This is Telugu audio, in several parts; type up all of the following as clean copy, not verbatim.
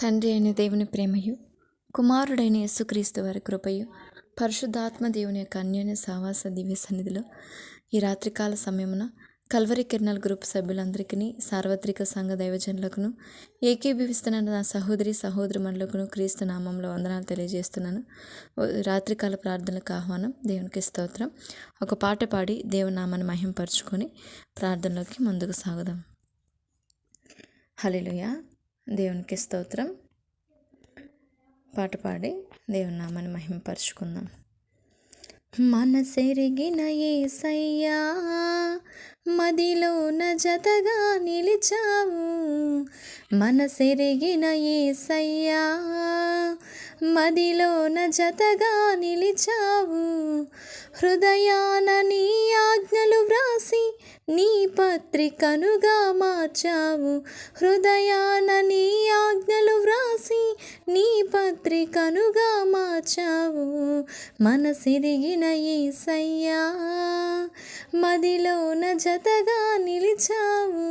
తండ్రి అయిన దేవుని ప్రేమయు, కుమారుడైన యేసుక్రీస్తు వారి కృపయు, పరిశుద్ధాత్మ దేవుని యొక్క అన్యోన్య సహవాస దివ్య సన్నిధిలో ఈ రాత్రికాల సమయమున కల్వరి కిరణాల గ్రూప్ సభ్యులందరికీ, సార్వత్రిక సంఘ దైవజనులకును, ఏకీభవిస్తున్న నా సహోదరి సహోదరుమణులకును క్రీస్తు నామంలో వందనాలు తెలియజేస్తున్నాను. రాత్రికాల ప్రార్థనలకు ఆహ్వానం. దేవునికి స్తోత్రం. ఒక పాట పాడి దేవుని నామాన్ని మహింపరచుకొని ప్రార్థనలోకి ముందుకు సాగుదాం. హల్లెలూయా. దేవునికి స్తోత్రం. పాట పాడి దేవుని నామాన్ని మహింపరచుకుందాం. మనసెరిగిన యేసయ్యా, మదిలోన జతగా నిలిచావు. మనసెరిగిన యేసయ్యా, మదిలోన జతగా నిలిచావు. హృదయాన నీ ఆజ్ఞలు వ్రాసి నీ పత్రికనుగా మార్చావు. హృదయాన నీ ఆజ్ఞలు వ్రాసి నీ పత్రికనుగా మార్చావు. మనసిరిగిన యేసయ్యా, మదిలోన జతగా నిలిచావు.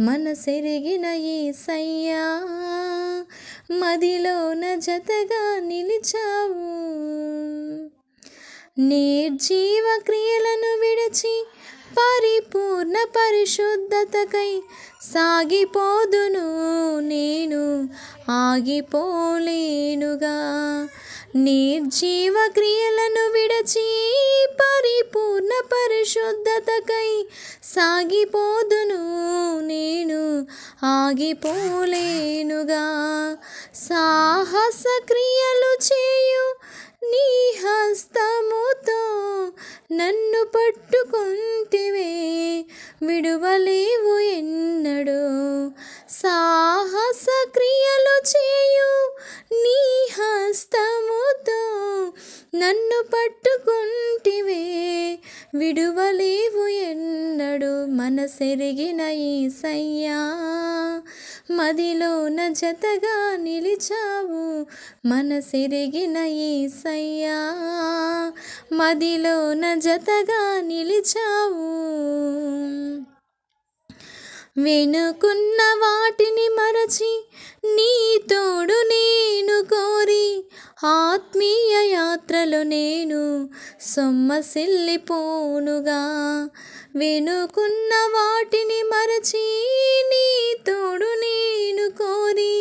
మనసిరిగిన యేసయ్యా, మదిలోన జతగా నిలిచావు. నిర్జీవ క్రియలను విడిచి పరిపూర్ణ పరిశుద్ధతకై సాగిపోదును నేను, ఆగిపోలేనుగా. నిర్జీవ క్రియలను విడిచి పరిపూర్ణ పరిశుద్ధతకై సాగిపోదును నేను, ఆగిపోలేనుగా. సాహస క్రియలు చేయు నీ హస్తముతో నన్ను పట్టుకొంటివే, విడువలేవు ఎన్నడూ. సాహస క్రియలు చేయు నీ హస్తముతో నన్ను పట్టుకొంటివే, విడువలేవు ఎన్నడూ. మనసెరిగిన యేసయ్యా, మదిలోన జతగా నిలిచావు. మనసెరిగిన యేసయ్యా, మదిలోన జతగా నిలిచావు. వెనుకున్న వాటిని మరచి నీ తోడు నేను కోరి, ఆత్మీయ యాత్రలో నేను సొమ్మసిల్లిపోనుగా. వెనుకున్న వాటిని మరచి నీ తోడు నేను కోరి,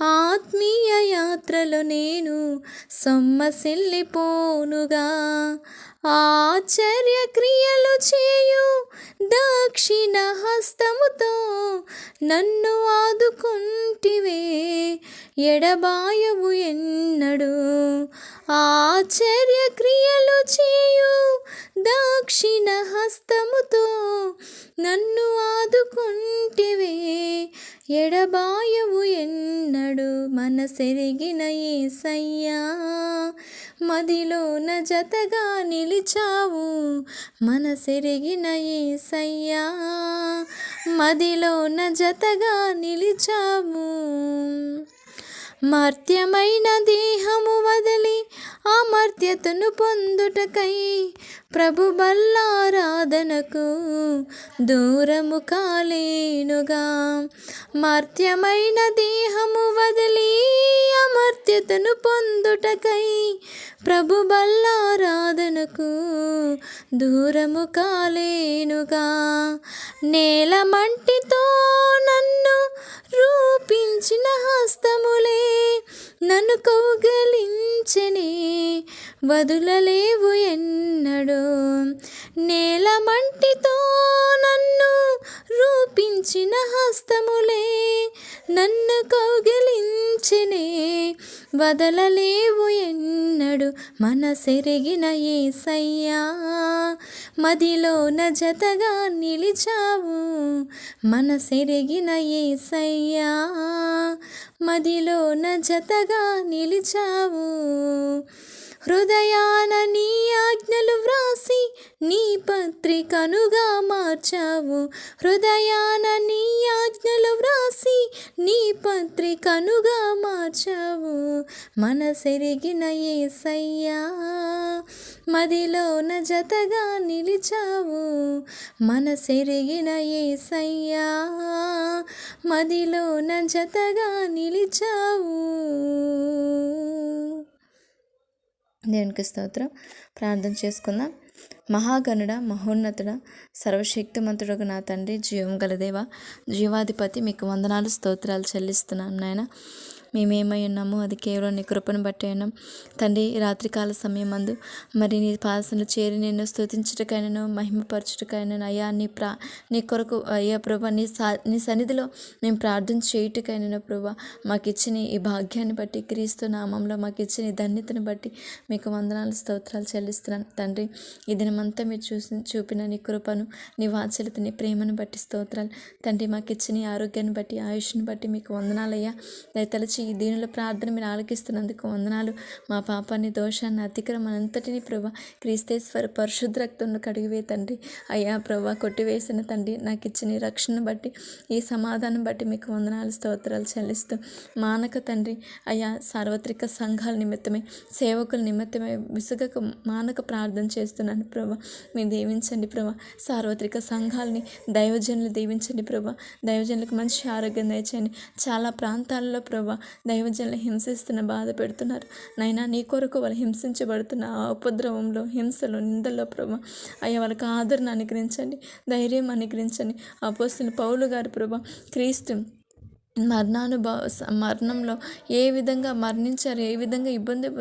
ఆత్మీయ యాత్రలో నేను సొమ్మసిల్లిపోనుగా. ఆశ్చర్య క్రియలు చేయు దక్షిణ హస్తముతో నన్ను ఆదుకొంటివే, ఎడబాయవు ఎన్నడూ. ఆశ్చర్య క్రియలు చేయు దక్షిణ హస్తముతో నన్ను ఆదుకొంటివే, ఎడబాయవు ఎన్నడూ. మనసెరిగిన యేసయ్యా, మదిలోన జతగా నిలిచావు. మనసెరిగిన యేసయ్యా, మదిలోన జతగా నిలిచావు. మర్త్యమైన దేహము వదిలి అమర్త్యతను పొందుటకై ప్రభు బల్లారాధనకు దూరము కాలేనుగా. మర్త్యమైన దేహము వదిలి అమర్త్యతను పొందుటకై ప్రభు బల్లారాధనకు దూరము కాలేనుగా. నేల మంటితో నన్ను రూపించిన హస్తములే నన్ను కౌగలించెనే, వదులలేవు ఎన్నడూ. నేల మంటితో నన్ను రూపించిన హస్తములే నన్ను కౌగలించెనే, వదలలేవు ఎన్నడూ. మనసెరిగిన యేసయ్యా, మదిలోన జతగా నిలిచావు. మనసెరిగిన యేసయ్యా, మదిలోన జతగా నిలిచావు. హృదయాన నీ ఆజ్ఞలు వ్రాసి నీ పత్రికనుగా మార్చావు. హృదయాన నీ ఆజ్ఞలు వ్రాసి నీ పత్రికనుగా మార్చావు. మనసెరిగిన యేసయ్యా మదిలోన జతగా నిలిచావు. మనసెరిగిన యేసయ్యా మదిలోన జతగా నిలిచావు. దేవునికి స్తోత్రం. ప్రార్థన చేసుకుందాం. మహాగణుడ, మహోన్నతుడ, సర్వశక్తిమంతుడకు నా తండ్రి, జీవం గల దేవా, జీవాధిపతి, మీకు వందనాలు స్తోత్రాలు చెల్లిస్తున్నాను నాయన. మేమేమై ఉన్నాము అది కేవలం నీ కృపను బట్టి అయినాం తండ్రి. రాత్రికాల సమయం అందు మరి నీ పాసనలు చేరి నేను స్తుతించుటకైనను మహిమపరచుటకైనను అయ్యా నీ కొరకు అయ్యా ప్రభా నీ సన్నిధిలో మేము ప్రార్థన చేయుటకైనను ప్రభా మాకు ఇచ్చిన ఈ భాగ్యాన్ని బట్టి, క్రీస్తు నామంలో మాకు ఇచ్చిన ఈ ధన్యతను బట్టి మీకు వందనాలు స్తోత్రాలు చెల్లిస్తున్నాను తండ్రి. ఈ దినమంతా మీరు చూపిన నీ కృపను, నీ వాత్సల్యత, నీ ప్రేమను బట్టి స్తోత్రాలు తండ్రి. మాకు ఇచ్చిన ఈ ఆరోగ్యాన్ని బట్టి, ఆయుష్ని బట్టి మీకు వందనాలయ్యా. దయతలచి ఈ దీనుల ప్రార్థన మీరు ఆలకిస్తున్నందుకు వందనాలు. మా పాపాన్ని, దోషాన్ని, అతిక్రమనంతటినీ ప్రభా క్రీస్తేశ్వర పరిశుద్ధ రక్తంలో కడిగివే తండ్రి. అయ్యా ప్రభా కొట్టివేసిన తండ్రి నాకు ఇచ్చిన రక్షణ బట్టి, ఈ సమాధానం బట్టి మీకు వందనాలు స్తోత్రాలు చెల్లిస్తూ మానక తండ్రి అయ్యా సార్వత్రిక సంఘాల నిమిత్తమే, సేవకుల నిమిత్తమే విసుగక మానక ప్రార్థన చేస్తున్నాను ప్రభా. మీరు దీవించండి ప్రభా. సార్వత్రిక సంఘాలని దైవజనులు దీవించండి ప్రభా. దైవజనులకు మంచి ఆరోగ్యం దయచేయండి. చాలా ప్రాంతాల్లో ప్రభా దైవజనులు హింసిస్తున్న, బాధ పెడుతున్నారు నైనా. నీ కొరకు వాళ్ళు హింసించబడుతున్న ఆ ఉపద్రవంలో, హింసలో, నిందల్లో ప్రభా అయ్యా వాళ్ళకి ఆదరణ అనుగ్రహించండి, ధైర్యం అనుగ్రహించండి. అపోస్తలుడైన పౌలు గారు ప్రభా క్రీస్తు మరణంలో ఏ విధంగా మరణించారు, ఏ విధంగా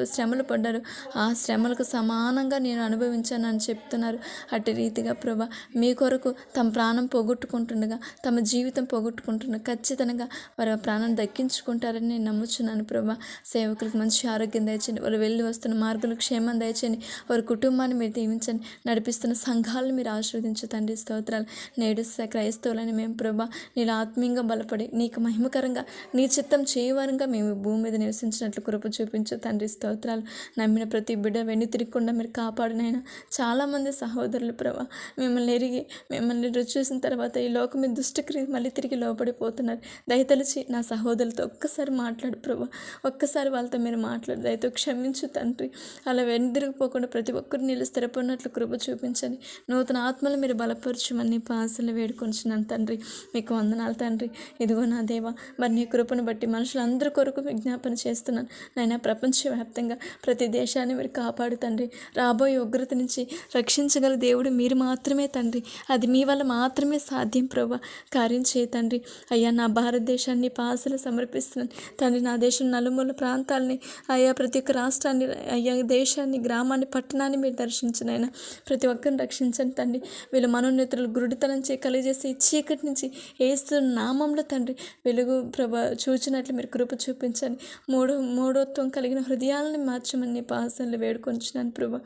శ్రమలు పడ్డారు, ఆ శ్రమలకు సమానంగా నేను అనుభవించానని చెప్తున్నారు. అటు రీతిగా ప్రభా మీ కొరకు తమ ప్రాణం పోగొట్టుకుంటుండగా, తమ జీవితం పోగొట్టుకుంటుండగా ఖచ్చితంగా వారి ప్రాణం దక్కించుకుంటారని నేను నమ్ముచున్నాను ప్రభా. సేవకులకు మంచి ఆరోగ్యం దయచేయండి. వాళ్ళు వెళ్ళి వస్తున్న మార్గంలో క్షేమం దయచేయండి. వారి కుటుంబాన్ని మీరు దీవించండి. నడిపిస్తున్న సంఘాలను మీరు ఆశీర్వదించు తండ్రి. స్తోత్రాలు. నేడు క్రైస్తవులని మేము ప్రభా నీలో ఆత్మీయంగా బలపడి నీకు మహిమకరంగా నీ చిత్తం చేయవారంగా మేము భూమి మీద నివసించినట్లు కృప చూపించు తండ్రి. స్తోత్రాలు. నమ్మిన ప్రతి బిడ్డ వెన్ను తిరగకుండా మీరు కాపాడినైనా. చాలామంది సహోదరులు ప్రభా మిమ్మల్ని ఎరిగి మిమ్మల్ని రుచి చూసిన తర్వాత ఈ లోకం మీద దుష్టక్రియ మళ్ళీ తిరిగి లోపడిపోతున్నారు. దయతలిచి నా సహోదరులతో ఒక్కసారి మాట్లాడు ప్రభా. ఒక్కసారి వాళ్ళతో మీరు మాట్లాడు. దయతో క్షమించు తండ్రి. అలా వెనుదిరిగిపోకుండా ప్రతి ఒక్కరు నీళ్ళు స్థిరపడినట్లు కృప చూపించండి. నూతన ఆత్మలు మీరు బలపరచుమని పాసలు వేడుకొంచున్నాను తండ్రి. మీకు వందనాలు తండ్రి. ఇదిగో నా దేవ మరి నీ కృపను బట్టి మనుషులందరి కొరకు విజ్ఞాపన చేస్తున్నాను నాయన. ప్రపంచవ్యాప్తంగా ప్రతి దేశాన్ని మీరు కాపాడు తండ్రి. రాబోయే ఉగ్రత నుంచి రక్షించగల దేవుడు మీరు మాత్రమే తండ్రి. అది మీ వల్ల మాత్రమే సాధ్యం ప్రభా. కార్యం చేయ తండ్రి. అయ్యా నా భారతదేశాన్ని పాసలు సమర్పిస్తున్నాను తండ్రి. నా దేశం నలుమూల ప్రాంతాలని అయ్యా ప్రతి ఒక్క రాష్ట్రాన్ని అయ్యా దేశాన్ని, గ్రామాన్ని, పట్టణాన్ని మీరు దర్శించినైనా ప్రతి ఒక్కరిని రక్షించండి తండ్రి. వీళ్ళు మనోన్నతులు గురుడితనం కలిగజేసి చీకటి నుంచి యేసు నామంలో తండ్రి వెలుగు ప్రభా చూచినట్లు మీరు కృప చూపించండి. మూఢత్వం కలిగిన హృదయాలను మార్చమని పాసనలు వేడుకొంచున్నాను ప్రభా.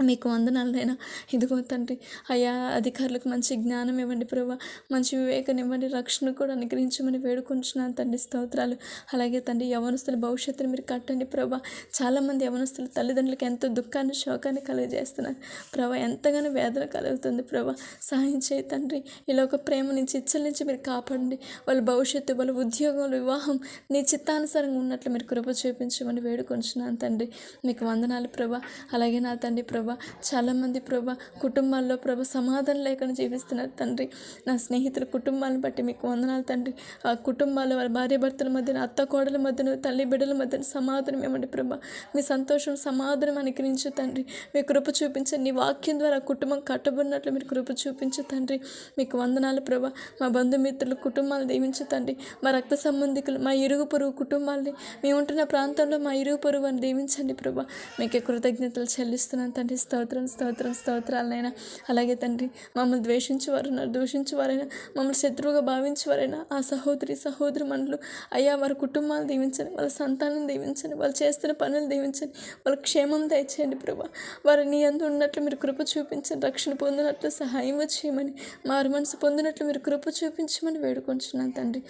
మీకు వందనాలైనా. ఇదిగో తండ్రి అయ్యా అధికారులకు మంచి జ్ఞానం ఇవ్వండి ప్రభా. మంచి వివేకాన్ని ఇవ్వండి. రక్షణ కూడా అనుగ్రహించమని వేడుకొంచున్నాను తండ్రి. స్తోత్రాలు. అలాగే తండ్రి యవనస్తుల భవిష్యత్తును మీరు కట్టండి ప్రభా. చాలామంది యవనస్తుల తల్లిదండ్రులకు ఎంతో దుఃఖాన్ని, శోకాన్ని కలుగజేస్తున్నారు ప్రభా. ఎంతగానో వేదన కలుగుతుంది ప్రభా. సహాయం చేయి తండ్రి. ఇలా ఒక ప్రేమ నుంచి, ఇచ్చల నుంచి మీరు కాపాడండి. వాళ్ళ భవిష్యత్తు, వాళ్ళ ఉద్యోగం, వివాహం నీ చిత్తానుసారంగా ఉన్నట్లు మీరు కృప చూపించమని వేడుకొంచున్నాను తండ్రి. మీకు వందనాలు ప్రభా. అలాగే నా తండ్రి ప్రభా చాలామంది ప్రభా కుటుంబాల్లో ప్రభా సమాధానం లేకుండా జీవిస్తున్నారు తండ్రి. నా స్నేహితుల కుటుంబాలను బట్టి మీకు వందనాలు తండ్రి. ఆ కుటుంబాల వారి భార్యాభర్తల మధ్యన, అత్త కోడల మధ్యన, తల్లి బిడ్డల మధ్యన సమాధానం ఇవ్వండి ప్రభా. మీ సంతోషం, సమాధానం అనుగ్రహించు తండ్రి. మీ కృప చూపించండి. నీ వాక్యం ద్వారా కుటుంబం కట్టబడినట్లు మీరు కృప చూపించు తండ్రి. మీకు వందనాలు ప్రభా. మా బంధుమిత్రులు కుటుంబాలు దీవించు తండ్రి. మా రక్త సంబంధికులు, మా ఇరుగు పొరుగు కుటుంబాలని, మేము ఉంటున్న ప్రాంతంలో మా ఇరుగు పొరుగు అని దీవించండి ప్రభా. మీకే కృతజ్ఞతలు చెల్లిస్తున్నాను తండ్రి. స్తోత్రం, స్తోత్రం, స్తోత్రాలనైనా. అలాగే తండ్రి మమ్మల్ని ద్వేషించేవారైనా, దూషించేవారైనా, మమ్మల్ని శత్రువుగా భావించేవారైనా ఆ సహోదరు మనులు అయ్యా వారి కుటుంబాలు దీవించండి. వాళ్ళ సంతానం దీవించండి. వాళ్ళు చేస్తున్న పనులు దీవించండి. వాళ్ళ క్షేమం దయచేయండి ప్రభా. వారు నీ అందు ఉన్నట్లు మీరు కృప చూపించండి. రక్షణ పొందినట్లు సహాయం చేయమని, మారు మనసు పొందినట్లు మీరు కృప చూపించమని వేడుకొంచున్నాను తండ్రి.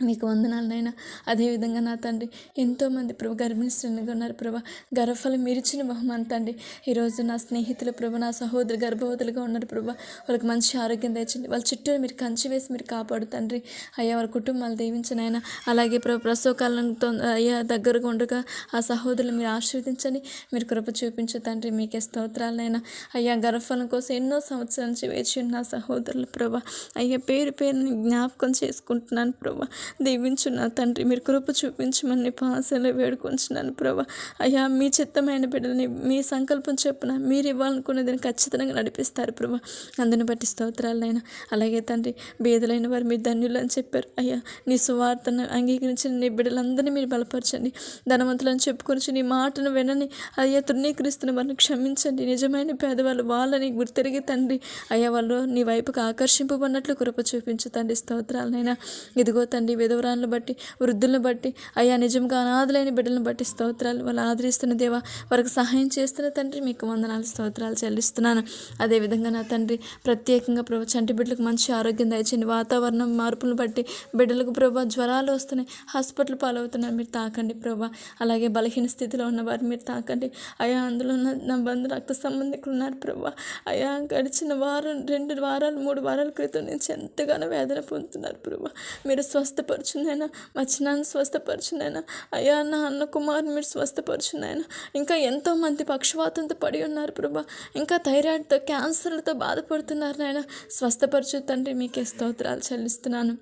మీకు వందనాలనైనా. అదేవిధంగా నా తండ్రి ఎంతోమంది ప్రభు గర్భిణీ స్త్రీలుగా ఉన్నారు ప్రభా. గర్భఫలం మీరు ఇచ్చిన బహుమానం తండ్రి. ఈరోజు నా స్నేహితులు ప్రభు, నా సహోదరు గర్భవతులుగా ఉన్నారు ప్రభా. వాళ్ళకి మంచి ఆరోగ్యం తెచ్చండి. వాళ్ళ చుట్టూ మీరు కంచి వేసి మీరు కాపాడు తండ్రి. అయ్యా వాళ్ళ కుటుంబాలు దీవించనైనా. అలాగే ప్రసవ కాలంతో అయ్యా దగ్గరగా ఉండగా ఆ సహోదరులు మీరు ఆశీర్వదించండి. మీరు కృప చూపించు తండ్రి. మీకే స్తోత్రాలనైనా. అయ్యా గర్భఫలం కోసం ఎన్నో సంవత్సరాల నుంచి వేచి ఉన్న సహోదరులు ప్రభా. అయ్యా పేరు పేరుని జ్ఞాపకం చేసుకుంటున్నాను ప్రభా. దీవించు నా తండ్రి. మీరు కృప చూపించమని పాసలో వేడుకొంచున్నాను ప్రభా. అయ్యా మీ చిత్తమైన బిడ్డలని మీ సంకల్పం చెప్పున మీరు ఇవ్వాలనుకున్నదని ఖచ్చితంగా నడిపిస్తారు ప్రభా. అందుని బట్టి స్తోత్రాలైనా. అలాగే తండ్రి బీదలైన వారు మీరు ధన్యులు అని చెప్పారు. అయ్యా నీ సువార్తను అంగీకరించిన నీ బిడ్డలందరినీ మీరు బలపరచండి. ధనవంతులను చెప్పుకొని నీ మాటను వినని అయ్యా తృణీకరిస్తున్న వారిని క్షమించండి. నిజమైన పేదవాళ్ళు వాళ్ళని గుర్తిరిగి తండ్రి అయ్యా వాళ్ళు నీ వైపుకు ఆకర్షింపబడినట్లు కృప చూపించు తండ్రి. స్తోత్రాలైనా. ఇదిగో తండ్రి విధవరాలను బట్టి వృద్ధులను బట్టి అయ్యా నిజంగా అనాథులైన బిడ్డలను బట్టి స్తోత్రాలు. వాళ్ళు ఆదరిస్తున్న దేవా వారికి సహాయం చేస్తున్న తండ్రి మీకు వందనాలు స్తోత్రాలు చెల్లిస్తున్నాను. అదేవిధంగా నా తండ్రి ప్రత్యేకంగా ప్రభు చంటి బిడ్డలకు మంచి ఆరోగ్యం దయచేయండి. వాతావరణం మార్పులను బట్టి బిడ్డలకు ప్రభా జ్వరాలు వస్తున్నాయి, హాస్పిటల్ పాలవుతున్నారు. మీరు తాకండి ప్రభా. అలాగే బలహీన స్థితిలో ఉన్న వారిని మీరు తాకండి. అయా అందులో నా బంధు రక్త సంబంధికులు ఉన్నారు ప్రభా. అయా గడిచిన వారం 2 వారాలు 3 వారాల క్రితం నుంచి ఎంతగానో వేదన పొందుతున్నారు ప్రభా. మీరు స్వస్థపరచునైనా, మా చిన్నాన్ని స్వస్థపరచునైనా. అయ్యా నా అన్న కుమారుని మీరు స్వస్థపరచునైనా. ఇంకా ఎంతోమంది పక్షవాతంతో పడి ఉన్నారు ప్రభా. ఇంకా థైరాయిడ్తో క్యాన్సర్లతో బాధపడుతున్నారు నాయన. స్వస్థపరచు తండ్రి. మీకే స్తోత్రాలు చెల్లిస్తున్నాను.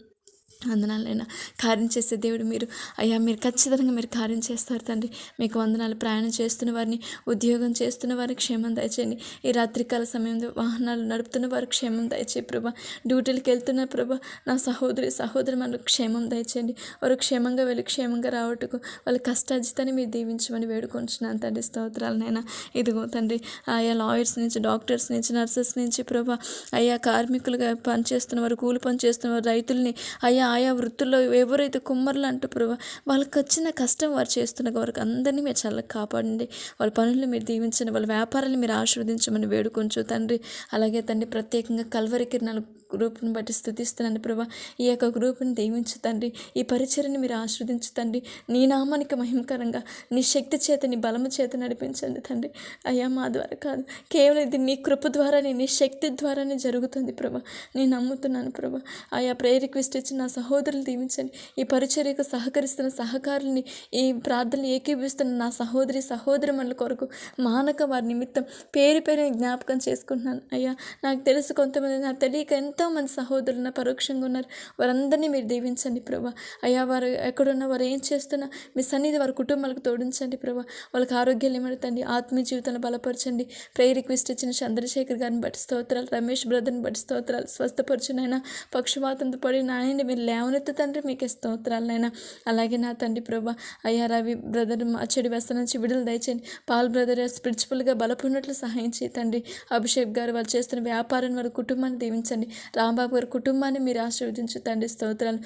వందనాలైనా. కార్యం చేసే దేవుడు మీరు. అయ్యా మీరు ఖచ్చితంగా మీరు కార్యం చేస్తారు తండ్రి. మీకు వందనాలు. ప్రయాణం చేస్తున్న వారిని, ఉద్యోగం చేస్తున్న వారికి క్షేమం దయచేయండి. ఈ రాత్రికాల సమయంలో వాహనాలు నడుపుతున్న వారికి క్షేమం దయచేయి ప్రభా. డ్యూటీలకు వెళ్తున్న ప్రభా నా సహోదరి మనకు క్షేమం దయచేయండి. వారు క్షేమంగా వెళ్ళి క్షేమంగా రావటకు వాళ్ళ కష్టార్జితాన్ని మీరు దీవించమని వేడుకొంచున్నాను తండ్రి. స్తోత్రాలనైనా. ఇదిగో తండ్రి ఆయా లాయర్స్ నుంచి, డాక్టర్స్ నుంచి, నర్సెస్ నుంచి ప్రభా, అయ్యా కార్మికులుగా పనిచేస్తున్న వారు, కూలి పని చేస్తున్న వారు, రైతుల్ని అయ్యా ఆయా వృత్తుల్లో ఎవరైతే కుమ్మరులు అంటూ ప్రభా వాళ్ళకి వచ్చిన కష్టం వారు చేస్తున్న వారికి అందరినీ మీరు చల్లగా కాపాడండి. వాళ్ళ పనులను మీరు దీవించండి. వాళ్ళ వ్యాపారాలను మీరు ఆశీర్వదించమని వేడుకొంచు తండ్రి. అలాగే తండ్రి ప్రత్యేకంగా కల్వరి కిరణాల గ్రూప్ని బట్టి స్తుతిస్తున్నాను ప్రభా. ఈ యొక్క గ్రూప్ని దీవించు తండ్రి. ఈ పరిచర్ని మీరు ఆశీర్వదించు తండ్రి. నీ నామానికి మహిమకరంగా నీ శక్తి చేత, నీ బలము చేత నడిపించండి తండ్రి. అయ్యా మా ద్వారా కాదు, కేవలం ఇది నీ కృప ద్వారానే, నీ శక్తి ద్వారానే జరుగుతుంది ప్రభా. నేను నమ్ముతున్నాను ప్రభా. ఆయా ప్రేయర్ రిక్వెస్ట్ ఇచ్చిన నా సహోదరులు దీవించండి. ఈ పరిచర్యకు సహకరిస్తున్న సహకారుల్ని, ఈ ప్రార్థనలు ఏకీభిస్తున్న నా సహోదరిమణుల కొరకు మానక వారి నిమిత్తం పేరు జ్ఞాపకం చేసుకుంటున్నాను. అయ్యా నాకు తెలుసు కొంతమంది, నాకు తెలియక ఎంతోమంది సహోదరులు నా పరోక్షంగా ఉన్నారు. వారందరినీ మీరు దీవించండి ప్రభా. అయ్యా వారు ఎక్కడున్నా, వారు ఏం చేస్తున్నా మీ సన్నిధి వారి కుటుంబాలకు తోడించండి ప్రభా. వాళ్ళకి ఆరోగ్యాలు ఇవ్వండి, ఆత్మీయ జీవితాన్ని బలపరచండి. ప్రేయర్ రిక్వెస్ట్ ఇచ్చిన చంద్రశేఖర్ గారిని బట్టి స్తోత్రాలు, రమేష్ బ్రదర్ని బట్టి స్తోత్రాలు. స్వస్థపరచునైనా. పక్షవాతంతో పడి నాయన మీరు లేవనెత్తు తండ్రి. మీకే స్తోత్రాలైనా. అలాగే నా తండ్రి ప్రభా అయ్యా రవి బ్రదర్ చెడు వ్యసనం నుంచి విడుదల దయచేయండి. పాల్ బ్రదర్ స్పిరిచువల్గా బలపడినట్లు సహాయం చేయండి. అభిషేక్ గారు వాళ్ళు చేస్తున్న వ్యాపారాన్ని, వారి కుటుంబాన్ని దీవించండి. రాంబాబు గారి కుటుంబాన్ని మీరు ఆశీర్వదించు తండ్రి. స్తోత్రాలు.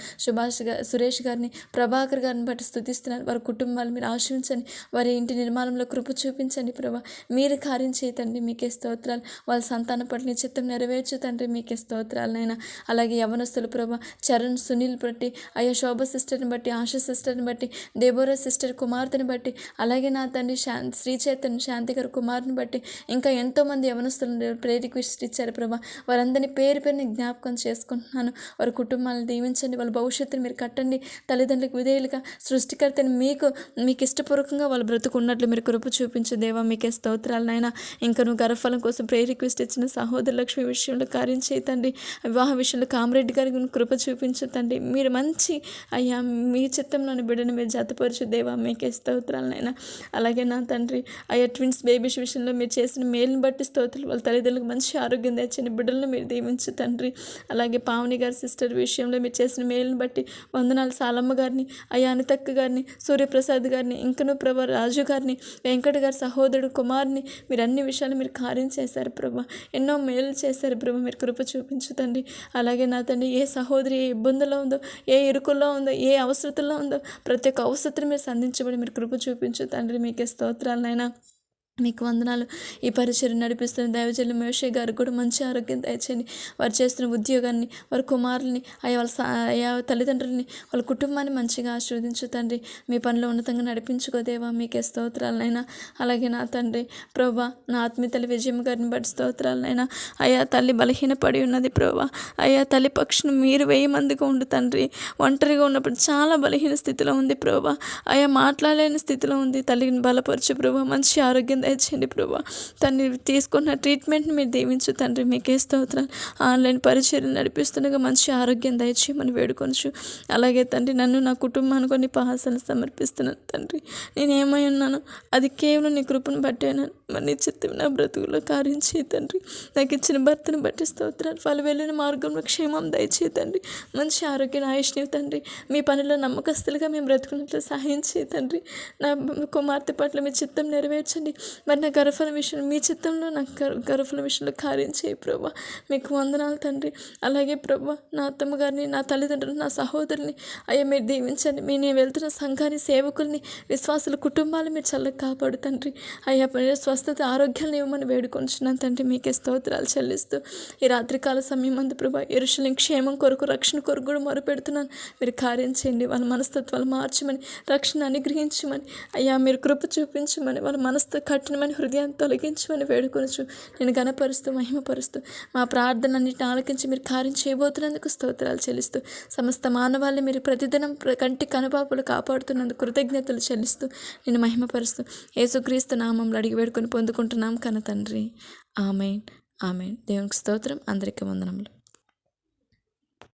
సురేష్ గారిని, ప్రభాకర్ గారిని బట్టి స్తుతిస్తున్నారు. వారి కుటుంబాలు మీరు ఆశీర్వించండి. వారి ఇంటి నిర్మాణంలో కృప చూపించండి ప్రభా. మీరు కార్యం చేయతండి. మీకే స్తోత్రాలు. వాళ్ళ సంతాన పట్ల నీ చిత్తం నెరవేర్చు తండ్రి. మీకే స్తోత్రాలనైనా. అలాగే యవనస్తులు ప్రభా చరణ్, సునీల్ బట్టి, అయ్యా శోభ సిస్టర్ని బట్టి, ఆశ సిస్టర్ని బట్టి, దేబోరా సిస్టర్ కుమార్తెని బట్టి, అలాగే నా తండ్రి శ్రీ చైతన్య శాంతి గారి కుమారుని బట్టి, ఇంకా ఎంతోమంది యవనస్తులను ప్రేయర్ రిక్వెస్ట్ ఇచ్చారు ప్రభా. వారందరినీ పేరు జ్ఞాపకం చేసుకుంటున్నాను. వారి కుటుంబాలను దీవించండి. వాళ్ళ భవిష్యత్తుని మీరు కట్టండి. తల్లిదండ్రులకు విధేయులుగా సృష్టికర్తని మీకు ఇష్టపూర్వకంగా వాళ్ళు బ్రతుకున్నట్లు మీరు కృప చూపించు దేవా. మీకే స్తోత్రాలనైనా. ఇంకా నువ్వు గర్భఫలం కోసం ప్రేయర్ రిక్వెస్ట్ ఇచ్చిన సహోదర లక్ష్మి విషయంలో కార్యం చేయతండి. వివాహ విషయంలో కామరెడ్డి గారికి కృప చూపించు తండ్రి. మీరు మంచి అయ్యా మీ చిత్తంలోని బిడ్డను మీరు జతపరచు దేవా. మీకే స్తోత్రాలనైనా. అలాగే నా తండ్రి అయ్యా ట్విన్స్ బేబీస్ విషయంలో మీరు చేసిన మేలుని బట్టి స్తోత్రాలు. వాళ్ళ తల్లిదండ్రులకు మంచి ఆరోగ్యం తెచ్చని బిడ్డలను మీరు దీవించు తండ్రి. అలాగే పావని గారి సిస్టర్ విషయంలో మీరు చేసిన మేలుని బట్టి వందనాలు. సాలమ్మ గారిని, అయ్యా అనితక్క గారిని, సూర్యప్రసాద్ గారిని, ఇంకను ప్రభా రాజు గారిని, వెంకట గారి సహోదరుడు కుమార్ని మీరు అన్ని విషయాలు మీరు కార్యం చేశారు ప్రభా. ఎన్నో మేలు చేశారు ప్రభా. మీరు కృప చూపించు తండ్రి. అలాగే నా తండ్రి ఏ సహోదరి ఏ ఇబ్బందుల్లో ఉందో, ఏ ఇరుకుల్లో ఉందో, ఏ అవసరతల్లో ఉందో ప్రతి ఒక్క అవసరతను మీరు సంధించబడి మీరు కృప చూపించు తండ్రి. మీకే స్తోత్రాలనైనా. మీకు వందనాలు. ఈ పరిచయం నడిపిస్తున్న దైవజనులు మోషే గారికి కూడా మంచి ఆరోగ్యం దయచేయండి. వారు చేస్తున్న ఉద్యోగాన్ని, వారి కుమారుల్ని, అయా తల్లిదండ్రులని, వాళ్ళ కుటుంబాన్ని మంచిగా ఆశీర్వదించు తండ్రి. మీ పనిలో ఉన్నతంగా నడిపించుకోదేవా, మీకే స్తోత్రాలనైనా. అలాగే నా తండ్రి ప్రభా, నా ఆత్మీయ తల్లి విజయం గారిని బట్టి స్తోత్రాలనైనా. అయ్యా తల్లి బలహీనపడి ఉన్నది ప్రభా. అయ్యా తల్లి పక్షును మీరు 1000 మందిగా ఉండు తండ్రి. ఒంటరిగా ఉన్నప్పుడు చాలా బలహీన స్థితిలో ఉంది ప్రభా. అయ్యా మాట్లాడలేని స్థితిలో ఉంది. తల్లిని బలపరచు ప్రభా. మంచి ఆరోగ్యం దయచేయండి ప్రభా. తన్ని తీసుకున్న ట్రీట్మెంట్ని మీరు దీవించు తండ్రి. మీకే స్తోత్రాలు. ఆన్లైన్ పరిచర్యలు నడిపిస్తుండగా మంచి ఆరోగ్యం దయచేయమని వేడుకొనచ్చు. అలాగే తండ్రి నన్ను, నా కుటుంబాన్ని కొన్ని పహాసాలు సమర్పిస్తున్నాను తండ్రి. నేను ఏమై ఉన్నాను అది కేవలం నీ కృపను బట్టేనాను. మరి నీ చిత్తం నా బ్రతుకులో కార్యం చేయి తండ్రి. నాకు ఇచ్చిన భర్తను బట్టి స్తోత్రాలు. వాళ్ళు వెళ్ళిన మార్గంలో క్షేమం దయచేయి తండ్రి. మంచి ఆరోగ్యం ఆయుష్ని తండ్రి. మీ పనిలో నమ్మకస్తులుగా మేము బ్రతుకున్నట్లు సహాయం చేయి తండ్రి. నా కుమార్తె పట్ల మీ చిత్తం నెరవేర్చండి. మరి నా గర్భఫల విషయంలో మీ చిత్తంలో నాకు గర్భఫల విషయంలో కార్యం చేయి ప్రభా. మీకు వందనాలు తండ్రి. అలాగే ప్రభా, నా అత్తమ్మ గారిని, నా తల్లిదండ్రులు, నా సహోదరుని అయ్యా మీరు దీవించండి. నేను వెళ్తున్న సంఘాన్ని, సేవకుల్ని, విశ్వాసుల కుటుంబాలు మీరు చల్లగా కాపాడు తండ్రి. అయ్యా స్వస్థత ఆరోగ్యాలను ఇవ్వమని వేడుకొంచున్నాను తండ్రి. మీకే స్తోత్రాలు చెల్లిస్తూ ఈ రాత్రికాల సమయం అందు ప్రభా యెరూషలేము క్షేమం కొరకు, రక్షణ కొరకు కూడా మొరపెడుతున్నాను. మీరు కార్యం చేయండి. వాళ్ళ మనస్తత్వాలు మార్చమని, రక్షణ అనుగ్రహించమని, అయ్యా మీరు కృప చూపించమని, వాళ్ళ మనస్తత్వ కఠినమైన హృదయాన్ని తొలగించమని వేడుకొనచ్చు. నేను ఘనపరుస్తూ, మహిమపరుస్తూ మా ప్రార్థనన్నిటిని ఆలకించి మీరు కార్యం చేయబోతున్నందుకు స్తోత్రాలు చెల్లిస్తూ, సమస్త మానవాళ్ళని మీరు ప్రతిదినం కంటి కనుపాపులు కాపాడుతున్నందుకు కృతజ్ఞతలు చెల్లిస్తూ నేను మహిమపరుస్తూ యేసుక్రీస్తు నామంలో అడిగి వేడుకొని పొందుకుంటున్నాం కన తండ్రి. ఆమేన్, ఆమేన్. దేవునికి స్తోత్రం. అందరికీ వందనములు.